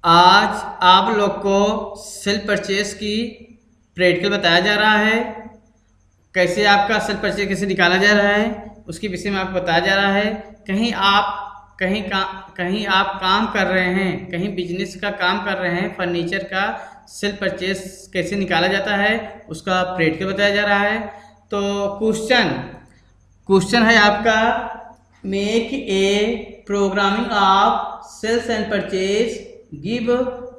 आज आप लोग को सेल्फ परचेस की प्रैक्टिकल बताया जा रहा है। कैसे आपका सेल्फ परचेस कैसे निकाला जा रहा है उसके विषय में आपको बताया जा रहा है। कहीं आप काम कर रहे हैं, कहीं बिजनेस का काम कर रहे हैं, फर्नीचर का सेल्फ परचेस कैसे निकाला जाता है उसका प्रैक्टिकल बताया जा रहा है। तो क्वेश्चन है आपका, make a programming of sales and purchase, give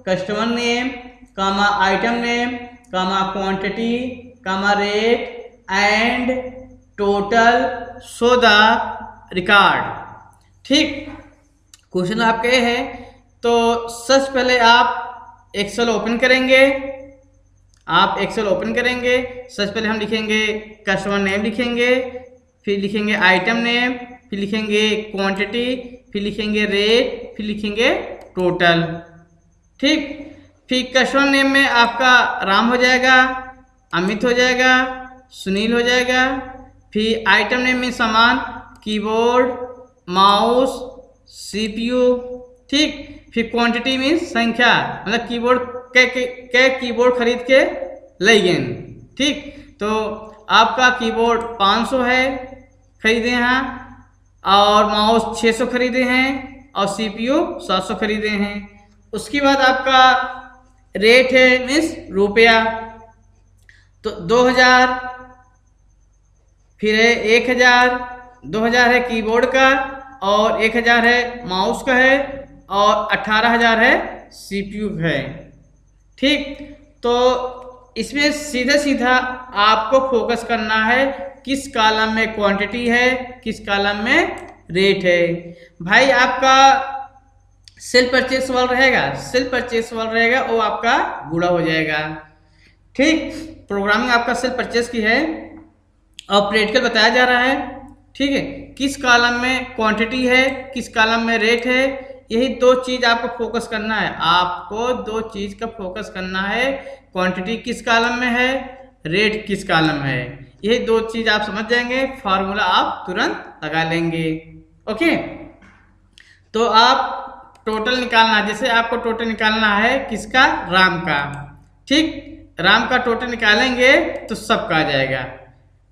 customer name, comma item name, comma quantity, comma rate and total, show the record. ठीक, क्वेश्चन आपके है। तो सबसे पहले आप एक्सेल ओपन करेंगे। सबसे पहले हम लिखेंगे कस्टमर नेम, लिखेंगे, फिर लिखेंगे आइटम नेम, फिर लिखेंगे क्वांटिटी, फिर लिखेंगे रेट, फिर लिखेंगे टोटल। ठीक, फिर कस्टमर नेम में आपका राम हो जाएगा, अमित हो जाएगा, सुनील हो जाएगा। फिर आइटम नेम में सामान, कीबोर्ड, माउस, सीपीयू। ठीक, फिर क्वांटिटी मीन संख्या, मतलब कीबोर्ड के कीबोर्ड खरीद के ले गए। ठीक, तो आपका कीबोर्ड 500 है खरीदे हैं, और माउस 600 खरीदे हैं, और सीपीयू 700 खरीदे हैं। उसके बाद आपका रेट है मीन्स रुपया, तो 2000, फिर है 1000, 2000 है कीबोर्ड का, और 1000 है माउस का है, और 18000 है सीपीयू का है। ठीक, तो इसमें सीधा सीधा आपको फोकस करना है किस कॉलम में क्वांटिटी है, किस कॉलम में रेट है। भाई आपका सेल्फ परचेस वाला रहेगा वो आपका बूढ़ा हो जाएगा। ठीक, प्रोग्रामिंग आपका सेल्फ परचेस की है और प्रैक्टिकल बताया जा रहा है। ठीक है, किस कॉलम में क्वांटिटी है, किस कॉलम में रेट है, यही दो चीज आपको फोकस करना है। आपको दो चीज का फोकस करना है, क्वांटिटी किस कॉलम में है, रेट किस कॉलम में है। यही दो चीज आप समझ जाएंगे, फार्मूला आप तुरंत लगा लेंगे। ओके, तो आप टोटल निकालना है। जैसे आपको टोटल निकालना है किसका, राम का। ठीक, राम का टोटल निकालेंगे तो सबका आ जाएगा।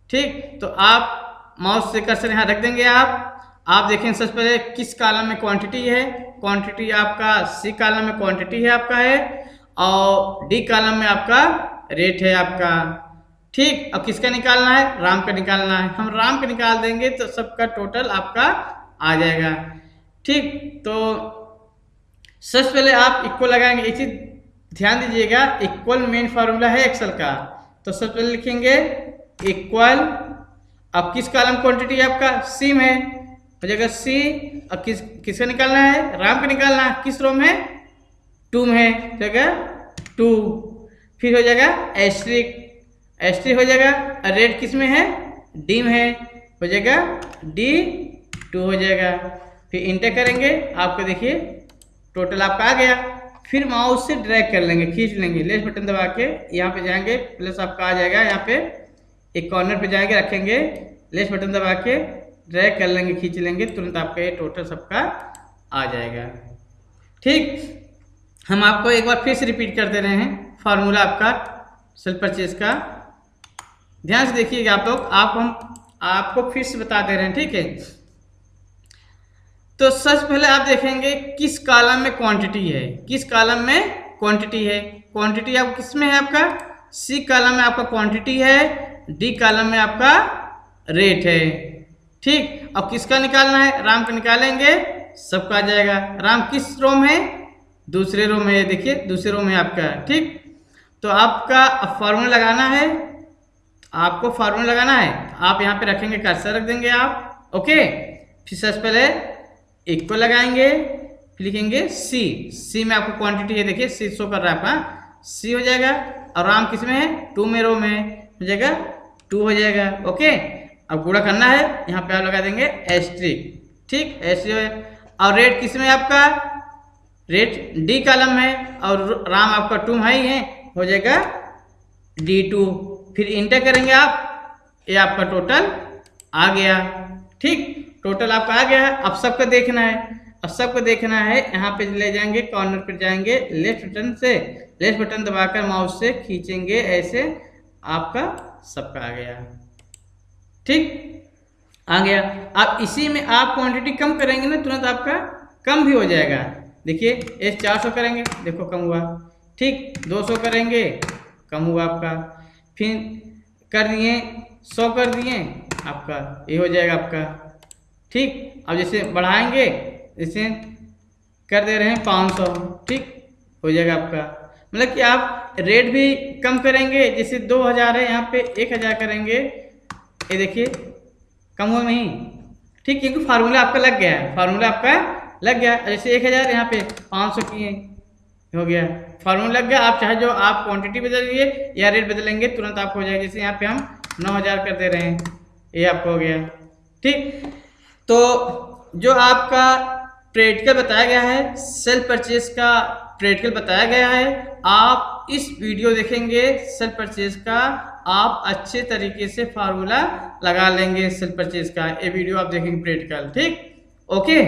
ठीक, तो आप माउस से कर्सर यहाँ रख देंगे। आप देखें सबसे पहले किस कॉलम में क्वांटिटी है। क्वांटिटी आपका सी कॉलम में क्वांटिटी है आपका है, और डी कॉलम में आपका रेट है आपका। ठीक, अब किसका निकालना है, राम का निकालना है। हम राम का निकाल देंगे तो सबका टोटल आपका आ जाएगा। ठीक, तो सबसे पहले आप इक्वल लगाएंगे। एक चीज ध्यान दीजिएगा, इक्वल मेन फार्मूला है एक्सेल का। तो सबसे पहले लिखेंगे इक्वल, अब किस कॉलम क्वांटिटी आपका सी में हो जाएगा सी। अब किसका निकालना है, राम का निकालना है। किस रो में, 2 में हो जाएगा 2। फिर हो जाएगा एस्ट्रिक हो जाएगा। रेट किस में है, डी में है, हो जाएगा D2 हो जाएगा। फिर इंटर करेंगे, आपको देखिए टोटल आपका आ गया। फिर माउस से ड्रैग कर लेंगे, खींच लेंगे, लेफ्ट बटन दबा के यहाँ पे जाएंगे, प्लस आपका आ जाएगा। यहाँ पे एक कॉर्नर पे जाएंगे, रखेंगे, लेफ्ट बटन दबा के ड्रैग कर लेंगे, खींच लेंगे, तुरंत आपका ये टोटल सबका आ जाएगा। ठीक, हम आपको एक बार फिर से रिपीट कर दे रहे हैं फार्मूला आपका सेल्फ परचेज का। ध्यान से देखिएगा आप लोग, हम आपको फिर से बता दे रहे हैं। ठीक है, तो सबसे पहले आप देखेंगे किस कॉलम में क्वांटिटी है, किस कॉलम में क्वांटिटी है। क्वांटिटी आपको किस में है, आपका सी कॉलम में आपका क्वांटिटी है, डी कॉलम में आपका रेट है। ठीक, अब किसका निकालना है, राम का निकालेंगे, सबका आ जाएगा। राम किस रो में है, दूसरे रो में है, देखिए दूसरे रो में आपका। ठीक, तो आपका फार्मूला लगाना है, आपको फार्मूला लगाना है। आप यहाँ पे रखेंगे, कर्सर रख देंगे आप। ओके, फिर सबसे पहले इक्वल लगाएंगे, फिर लिखेंगे सी में आपको क्वांटिटी है, देखिए सी शो कर रहा है आपका, सी हो जाएगा। और राम किस में है, 2 में रो में हो जाएगा, 2 हो जाएगा। ओके, अब गुणा करना है, यहाँ पे आप लगा देंगे एस्ट्रिक। ठीक, एस्ट्रिक। और रेट किस में आपका, रेट डी कॉलम है, और राम आपका 2 है ही है, हो जाएगा D2। फिर इंटर करेंगे आप, ये आपका टोटल आ गया। ठीक, टोटल आपका आ गया है। अब सबका देखना है, और सबको देखना है। यहाँ पे ले जाएंगे, कॉर्नर पर जाएंगे, लेफ्ट बटन से लेफ्ट बटन दबाकर माउस से खींचेंगे, ऐसे आपका सबका आ गया। ठीक, आ गया। अब इसी में आप क्वांटिटी कम करेंगे ना, तुरंत आपका कम भी हो जाएगा। देखिए ये 400 करेंगे, देखो कम हुआ। ठीक, 200 करेंगे, कम हुआ आपका। फिर कर दिए 100 कर दिए, आपका ये हो जाएगा आपका। ठीक, अब जैसे बढ़ाएंगे, जैसे कर दे रहे हैं 500, ठीक हो जाएगा आपका। मतलब कि आप रेट भी कम करेंगे, जैसे 2000 है यहाँ पे 1000 करेंगे, ये देखिए कम हुआ नहीं। ठीक, क्योंकि फार्मूला आपका लग गया है, फार्मूला आपका लग गया। जैसे 1000 यहाँ पे 500 किए, हो गया, फार्मूला लग गया। आप चाहे जो आप क्वांटिटी बदलिए या रेट बदलेंगे, तुरंत आपको हो जाएगा। जैसे यहाँ पे हम 9000 कर दे रहे हैं, ये आपको हो गया। ठीक, तो जो आपका प्रैक्टिकल बताया गया है, सेल्फ परचेज का प्रैक्टिकल बताया गया है, आप इस वीडियो देखेंगे सेल्फ परचेज का, आप अच्छे तरीके से फार्मूला लगा लेंगे सेल्फ परचेज का। ये वीडियो आप देखेंगे प्रैक्टिकल। ठीक, ओके।